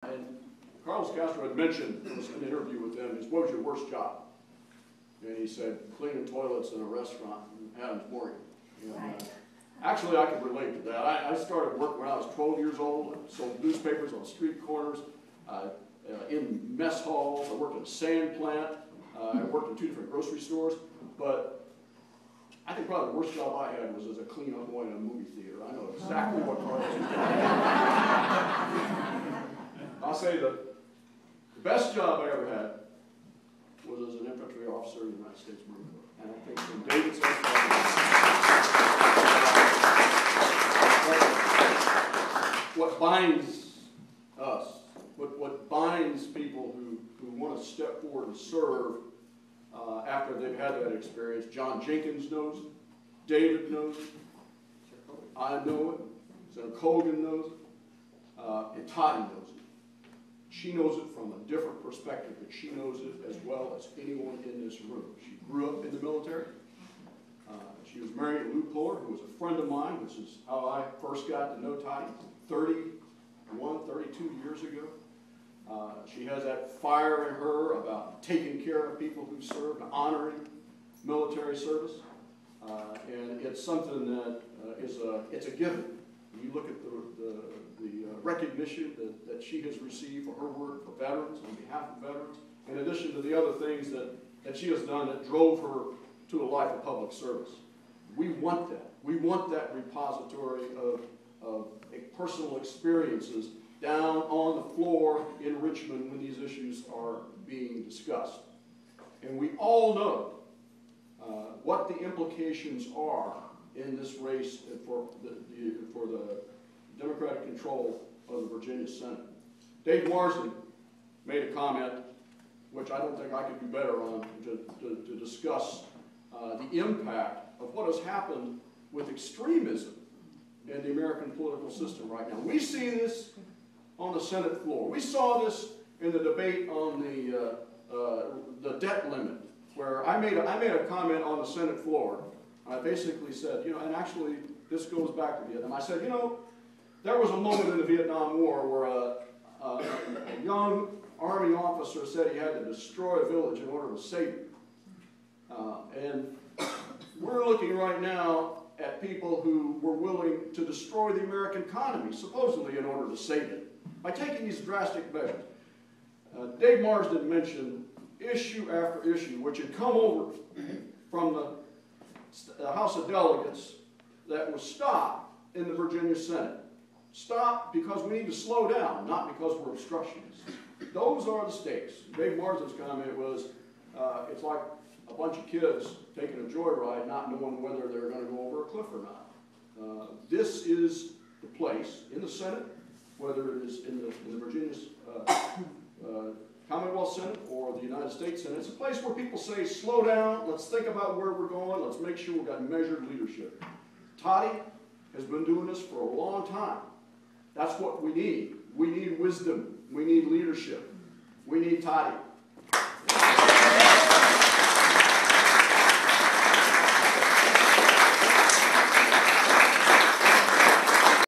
And Carlos Castro had mentioned in an interview with him, what was your worst job? And he said, cleaning toilets in a restaurant in Adams Morgan. Actually, I could relate to that. I started work when I was 12 years old. I sold newspapers on street corners, in mess halls. I worked in a sand plant. I worked in 2 different grocery stores. But I think probably the worst job I had was as a cleanup boy in a movie theater. I know exactly what Carlos was doing. I'll say the best job I ever had was as an infantry officer in the United States Marine Corps. And I think from David's what binds us, what binds people who want to step forward and serve after they've had that experience, John Jenkins knows it, David knows it, I know it, Senator Colgan knows it, and Toddy knows it. She knows it from a different perspective, but she knows it as well as anyone in this room. She grew up in the military. She was married to Lou Puller, who was a friend of mine, which is how I first got to know Toddy 32 years ago. She has that fire in her about taking care of people who serve and honoring military service. And it's something that it's a given. You look at the recognition that she has received for her work for veterans, on behalf of veterans, in addition to the other things that she has done that drove her to a life of public service. We want that. We want that repository of personal experiences down on the floor in Richmond when these issues are being discussed. And we all know what the implications are in this race for the Democratic control of the Virginia Senate. Dave Marsden made a comment, which I don't think I could do better on, to discuss the impact of what has happened with extremism in the American political system right now. We see this on the Senate floor. We saw this in the debate on the debt limit, where I made a comment on the Senate floor. I basically said, and actually this goes back to Vietnam. I said, there was a moment in the Vietnam War where a young Army officer said he had to destroy a village in order to save it. And we're looking right now at people who were willing to destroy the American economy, supposedly in order to save it, by taking these drastic measures. Dave Marsden mentioned issue after issue, which had come over from the House of Delegates that was stopped in the Virginia Senate. Stopped because we need to slow down, not because we're obstructionists. Those are the stakes. Dave Marsden's comment was, it's like a bunch of kids taking a joyride not knowing whether they're going to go over a cliff or not. This is the place in the Senate, whether it is in the Virginia Commonwealth Senate or the United States Senate. It's a place where people say, slow down, let's think about where we're going, let's make sure we've got measured leadership. Toddy has been doing this for a long time. That's what we need. We need wisdom. We need leadership. We need Toddy.